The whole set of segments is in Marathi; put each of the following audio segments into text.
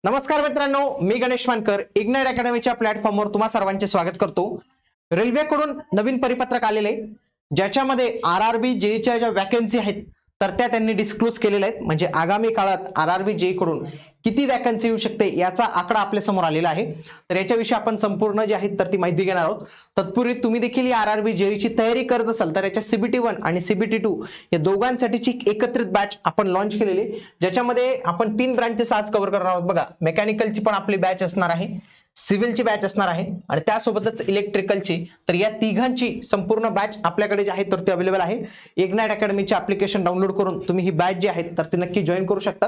नमस्कार मित्रांनो, मी गणेश मानकर इग्नाइट अकॅडमीच्या प्लॅटफॉर्मवर तुम्हा सर्वांचे स्वागत करतो। रेल्वेकडून नवीन परिपत्रक आलेले ज्याच्यामध्ये आरआरबी जेईच्या ज्या वॅकन्सी आहेत तर त्या त्यांनी डिस्क्लोज केलेल्या आहेत। म्हणजे आगामी काळात आरआरबी जेई कडून किती वॅकन्सी येऊ शकते याचा आकडा आपल्या समोर आलेला आहे। तर याच्याविषयी आपण संपूर्ण जे आहे तर ती माहिती घेणार आहोत। तत्पूर्वी तुम्ही देखील या आरआरबी जेईची तयारी करत असाल तर याच्या CBT1 आणि CBT2 या दोघांसाठीची एकत्रित बॅच आपण लॉन्च केलेली, ज्याच्यामध्ये आपण 3 ब्रांचेस आज कव्हर करणार आहोत। बघा, मेकॅनिकलची पण आपली बॅच असणार आहे, सिव्हिलची बॅच असणार आहे आणि त्यासोबतच इलेक्ट्रिकलची। तर या तिघांची संपूर्ण बॅच आपल्याकडे जी आहे तर ती अवेलेबल आहे। इग्नाइट अकॅडमीचे ऍप्लिकेशन डाउनलोड करून तुम्ही ही बॅच जी आहे तर ती नक्की जॉइन करू शकता।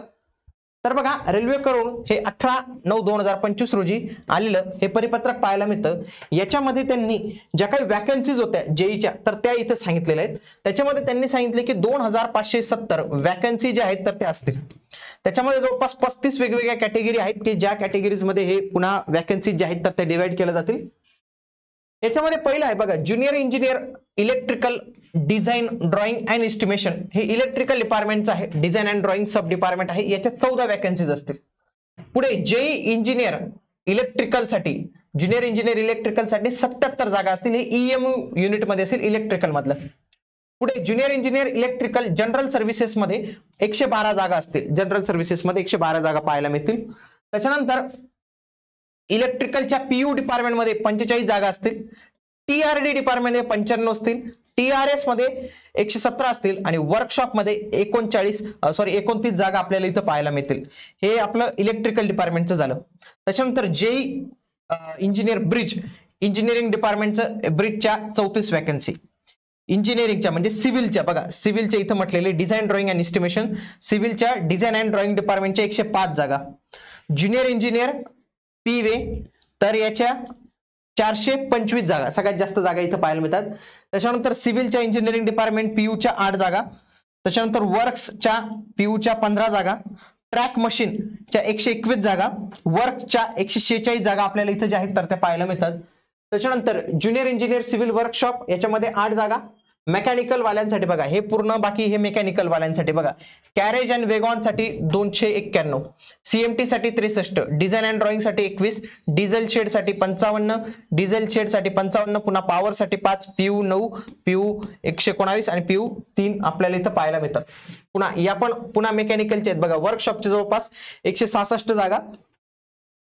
तर बघा, रेल्वेकडून हे 18/9/2025 रोजी आलेलं हे परिपत्रक पाहायला मिळतं। याच्यामध्ये त्यांनी ज्या काही वॅकन्सीज होत्या जेईच्या तर त्या इथे सांगितलेल्या आहेत। त्याच्यामध्ये त्यांनी सांगितले की 2570 वॅकन्सी ज्या आहेत तर त्या असतील। त्याच्यामध्ये जवळपास 35 वेगवेगळ्या कॅटेगरी आहेत की ज्या कॅटेगरीज मध्ये हे पुन्हा वॅकन्सी ज्या आहेत तर त्या डिवाइड केल्या जातील। याच्यामध्ये पहिलं आहे बघा, junior engineer electrical design drawing and estimation, हे इलेक्ट्रिकल डिपार्टमेंटचं आहे, design and drawing sub department आहे। याच्यात 14 वॅकन्सीज असतील। पुढे जेई इंजिनियर इलेक्ट्रिकल साठी, ज्युनियर इंजिनियर इलेक्ट्रिकल साठी 77 जागा असतील। हे EMU युनिट मध्ये असेल इलेक्ट्रिकल मधलं। पुढे junior engineer electrical general services मध्ये 112 जागा असतील। जनरल सर्व्हिसेस मध्ये 112 जागा पाहायला मिळतील। त्याच्यानंतर इलेक्ट्रिकलच्या PU डिपार्टमेंट मध्ये 45 जागा असतील। TRD डिपार्टमेंट मध्ये 95 असतील। TRS मध्ये 117 असतील आणि वर्कशॉप मध्ये 29 जागा आपल्याला इथं पाहायला मिळतील। हे आपलं इलेक्ट्रिकल डिपार्टमेंटचं झालं। त्याच्यानंतर जेई इंजिनियर ब्रिज, इंजिनिअरिंग डिपार्टमेंटचं ब्रिजच्या 34 वॅकन्सी। इंजिनिअरिंगच्या म्हणजे सिव्हिलच्या, बघा सिव्हिलच्या इथं म्हटलेले डिझाइन ड्रॉइंग अँड एस्टिमेशन, सिव्हिलच्या डिझाइन अँड ड्रॉइंग डिपार्टमेंटच्या 105 जागा। ज्युनियर इंजिनियर PV तर याच्या 425 जागा, सगळ्यात जास्त जागा इथं पाहायला मिळतात। त्याच्यानंतर सिव्हिलच्या इंजिनिअरिंग डिपार्टमेंट PUच्या 8 जागा। त्याच्यानंतर वर्क्सच्या PUच्या 15 जागा, ट्रॅक मशीनच्या 121 जागा, वर्कच्या 146 जागा आपल्याला इथं ज्या आहेत तर त्या पाहायला मिळतात। त्याच्यानंतर ज्युनियर इंजिनियर सिव्हिल वर्कशॉप याच्यामध्ये 8 जागा। मेकॅनिकल वाल्यांसाठी बघा, हे पूर्ण बाकी हे मेकॅनिकल वाल्यांसाठी बघा, कॅरेज अँड वेगॉन साठी 291, CMT साठी 63, डिझाइन अँड ड्रॉइंग साठी 21, डिझेल शेड साठी 55, डिझेल शेड साठी 55, पुन्हा पॉवर साठी 5, PU 9, PU 119 आणि PU 3 आपल्याला इथं पाहायला मिळतात। पुन्हा मेकॅनिकलचे आहेत बघा, वर्कशॉपच्या जवळपास 166 जागा,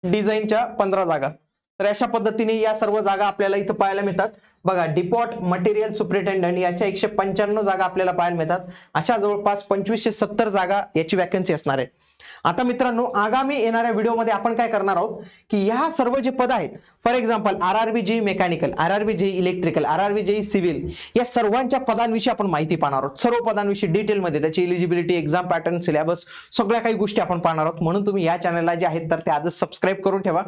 डिझाईनच्या 15 जागा। तर अशा पद्धतीने या सर्व जागा आपल्याला इथं पाहायला मिळतात। बघा, डिपॉट मटेरियल सुपरिटेंडंट याच्या 195 जागा आपल्याला पाहायला मिळतात। अशा जवळपास 2570 जागा याची वॅकन्सी असणार आहे। आता मित्रांनो, आगामी येणाऱ्या व्हिडिओमध्ये आपण काय करणार आहोत की ह्या सर्व जे पद आहेत, for example RRB JE mechanical, RRB JE electrical, RRB JE civil, या सर्वांच्या पदांविषयी आपण माहिती पाहणार आहोत। सर्व पदांविषयी डिटेलमध्ये, त्याची एलिजिबिलिटी, एक्झाम पॅटर्न, सिलेबस, सगळ्या काही गोष्टी आपण पाहणार आहोत। म्हणून तुम्ही या चॅनलला जे आहेत तर ते आजच सबस्क्राईब करून ठेवा।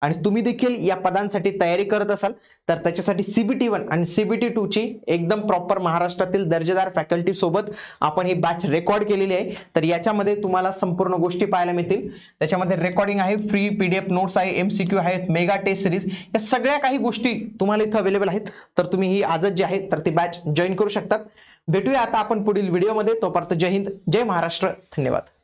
आणि तुम्ही देखील या पदांसाठी तयारी करत असाल तर त्याच्यासाठी CBT1 आणि CBT2 ची एकदम प्रॉपर महाराष्ट्रातील दर्जेदार फॅकल्टी सोबत आपण ही बॅच रेकॉर्ड केलेली आहे। तर याच्यामध्ये तुम्हाला संपूर्ण गोष्टी पाहायला मिळतील। त्याच्यामध्ये रेकॉर्डिंग आहे, फ्री PDF नोट्स आहे, MCQ आहेत, मेगा टेस्ट सिरीज, या सगळ्या काही गोष्टी तुम्हाला इथं अवेलेबल आहेत। तर तुम्ही ही आजच जी आहे तर ती बॅच जॉईन करू शकतात। भेटूया आता आपण पुढील व्हिडिओमध्ये। तोपर्यंत जय हिंद, जय महाराष्ट्र, धन्यवाद।